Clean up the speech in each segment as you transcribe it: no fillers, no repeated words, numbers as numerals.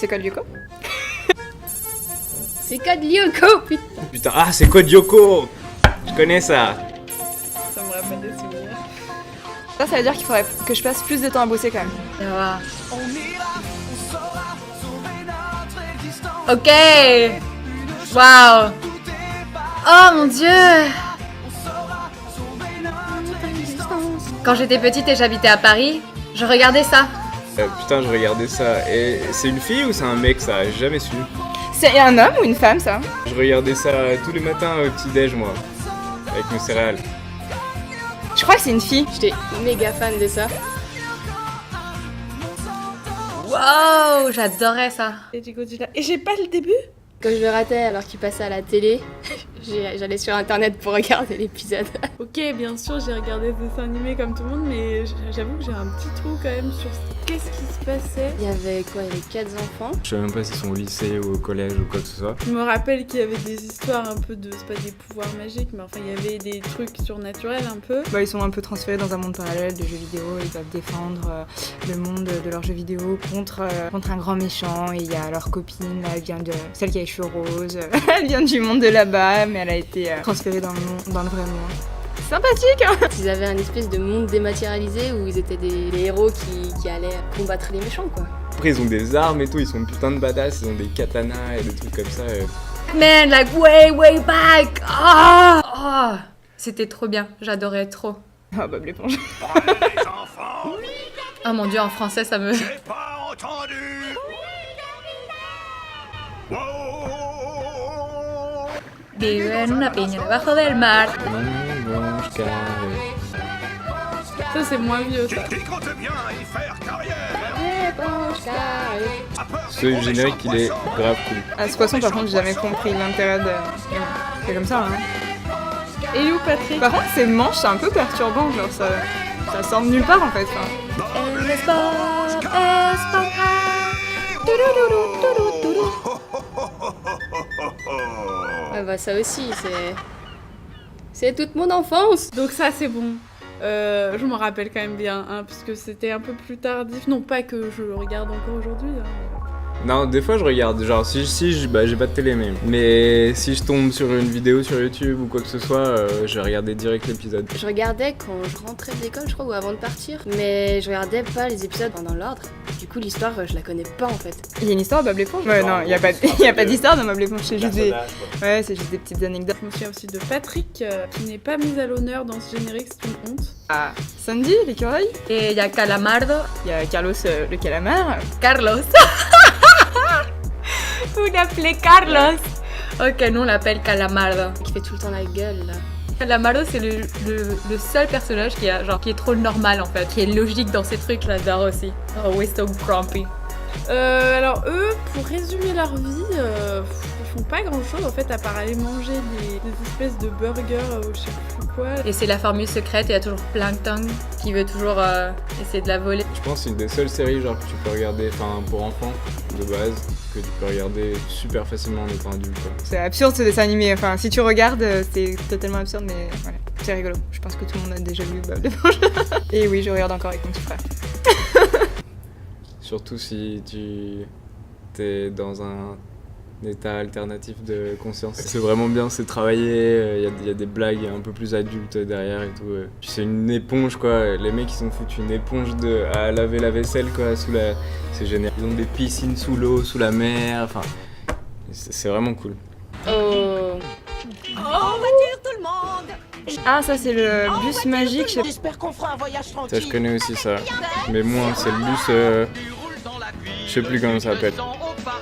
C'est quoi Lyoko? C'est quoi de Lyoko, putain? Putain, ah, c'est quoi Yoko? Je connais ça. Ça me rappelle des souvenirs. Ça veut dire qu'il faudrait que je passe plus de temps à bosser quand même. Ah. Ok. Waouh. Oh mon dieu. Quand j'étais petite et j'habitais à Paris, je regardais ça. Putain, je regardais ça. Et c'est une fille ou c'est un mec, ça? J'ai jamais su. C'est un homme ou une femme ça? Je regardais ça tous les matins au petit-déj, moi. Avec mes céréales. Je crois que c'est une fille. J'étais méga fan de ça. Wow, j'adorais ça. Et du Godzilla. Et j'ai pas le début? Quand je le ratais alors qu'il passait à la télé, j'allais sur internet pour regarder l'épisode. Ok, bien sûr, j'ai regardé ce dessin animé comme tout le monde, mais j'avoue que j'ai un petit trou quand même sur qu'est-ce qui se passait. Il y avait quoi? Il y avait 4 enfants. Je sais même pas si sont au lycée ou au collège ou quoi que ce soit. Je me rappelle qu'il y avait des histoires un peu de... C'est pas des pouvoirs magiques, mais enfin, il y avait des trucs surnaturels un peu. Bah, ils sont un peu transférés dans un monde parallèle de jeux vidéo. Ils doivent défendre le monde de leurs jeux vidéo contre un grand méchant. Et il y a leur copine, là, elle vient de celle qui a les cheveux roses. Elle vient du monde de là-bas, mais elle a été transférée dans le vrai monde. Sympathique hein. Ils avaient un espèce de monde dématérialisé où ils étaient des héros qui allaient combattre les méchants, quoi. Après, ils ont des armes et tout, ils sont putain de badass, ils ont des katanas et des trucs comme ça. Man, like way back. Oh, c'était trop bien, j'adorais trop. Ah, Bob l'éponge. Oh mon dieu, en français, ça me... J'ai pas entendu. Vive en una piña debajo del mar. Ça, c'est moins vieux, ça. Qui compte bien y faire carrière. Ce générique, il est grave cool. À ce poisson, par contre, j'ai jamais compris l'intérêt de. C'est comme ça, hein. Et où, Patrick? Par contre, ces manches, c'est un peu perturbant, genre ça sort de nulle part en fait. Hein. Ouais, bah ça aussi, c'est toute mon enfance. Donc ça, c'est bon. Je m'en rappelle quand même bien, hein, parce que c'était un peu plus tardif. Non, pas que je le regarde encore aujourd'hui. Hein. Non, des fois je regarde, genre bah, j'ai pas de télé mais si je tombe sur une vidéo sur YouTube ou quoi que ce soit, je vais regarder direct l'épisode. Je regardais quand je rentrais de l'école, je crois, ou avant de partir, mais je regardais pas les épisodes dans l'ordre. Du coup, l'histoire, je la connais pas en fait. Il y a une histoire de Bob l'éponge? Ouais, non, il y a pas d'histoire de Bob l'éponge, c'est juste des... Ouais, c'est juste des petites anecdotes. Je me souviens aussi de Patrick, qui n'est pas mis à l'honneur dans ce générique, c'est une honte. Ah, Sandy, l'écureuil. Et il y a Calamardo. Il y a Carlos, le calamar. Carlos. Vous l'appelez Carlos. Ok, nous on l'appelle Calamardo. Qui fait tout le temps la gueule là. Calamardo, c'est le seul personnage qui est trop normal en fait, qui est logique dans ses trucs, j'adore aussi. Always so grumpy. Alors eux, pour résumer leur vie, ils font pas grand chose en fait à part aller manger des espèces de burgers ou je sais plus quoi. Et c'est la formule secrète, et il y a toujours Plankton qui veut toujours essayer de la voler. Je pense que c'est une des seules séries genre que tu peux regarder, enfin pour enfants de base, que tu peux regarder super facilement en étant adulte quoi. C'est absurde ce dessin animé, enfin si tu regardes, c'est totalement absurde mais voilà, c'est rigolo. Je pense que tout le monde a déjà vu Bob l'éponge. Et oui, je regarde encore avec mon petit frère. Surtout si tu es dans un état alternatif de conscience. C'est vraiment bien, c'est travaillé, il y a des blagues un peu plus adultes derrière et tout. Puis c'est une éponge quoi, les mecs ils ont foutu une éponge à laver la vaisselle quoi, c'est génial. Ils ont des piscines sous l'eau, sous la mer, enfin c'est vraiment cool. Oh. Ah ça c'est le bus magique, je sais J'espère qu'on fera un voyage Ça tranquille. je connais aussi ça, mais moi c'est le bus, je sais plus comment ça s'appelle. pas.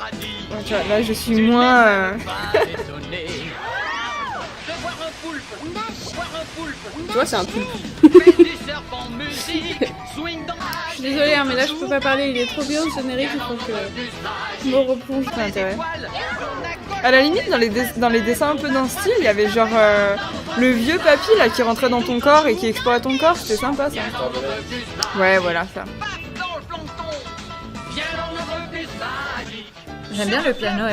Tu vois, là je suis moins... Tu vois, c'est un poulpe. Je suis désolée, hein, mais là je peux pas parler, il est trop bien ce générique, il faut que je me replonge. Pas d'intérêt. À la limite, dans les dessins un peu dans ce style, il y avait genre le vieux papy là qui rentrait dans ton corps et qui explorait ton corps, c'était sympa ça. Ouais, voilà ça. J'aime bien le piano.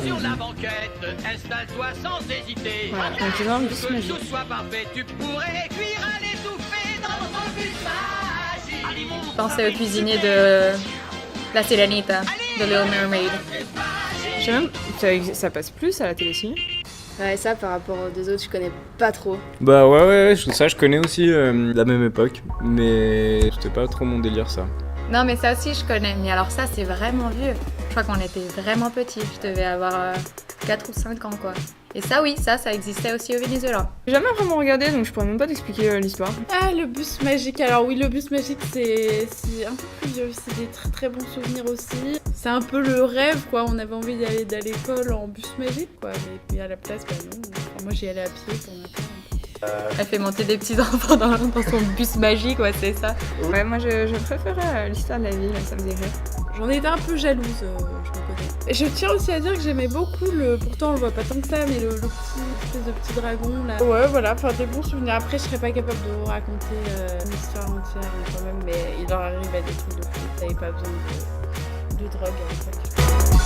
Sur la banquette, installe-toi sans hésiter. Voilà, donc ils ont un bus magique. Tout soit parfait, tu pourrais cuire à l'étouffer dans notre Pensez au cuisinier de La Sirenita, de Little Mermaid. Je sais même, ça passe plus à la télé aussi. Ouais, ça par rapport aux deux autres, je connais pas trop. Bah ouais, ça je connais aussi de la même époque, mais c'était pas trop mon délire ça. Non, mais ça aussi, je connais. Mais alors ça, c'est vraiment vieux. Je crois qu'on était vraiment petits. Je devais avoir 4 ou 5 ans, quoi. Et ça, oui, ça existait aussi au Venezuela. J'ai jamais vraiment regardé, donc je pourrais même pas t'expliquer l'histoire. Ah, le bus magique. Alors oui, le bus magique, c'est un peu plus vieux. C'est des très très bons souvenirs aussi. C'est un peu le rêve, quoi. On avait envie d'aller à l'école en bus magique, quoi. Mais puis à la place, bah non. Enfin, moi, j'y allais à pied pour ma part. Elle fait monter des petits enfants dans son bus magique, ouais, c'est ça. Ouais, moi je préférais l'histoire de la ville, ça me dirait. J'en étais un peu jalouse, je reconnais. Et je tiens aussi à dire que j'aimais beaucoup pourtant on le voit pas tant que ça, mais le petit espèce de petit dragon là. Ouais, voilà, enfin des bons souvenirs. Après, je serais pas capable de vous raconter une histoire entière quand même, mais il leur arrivait des trucs de fou. T'avais pas besoin de drogue en fait.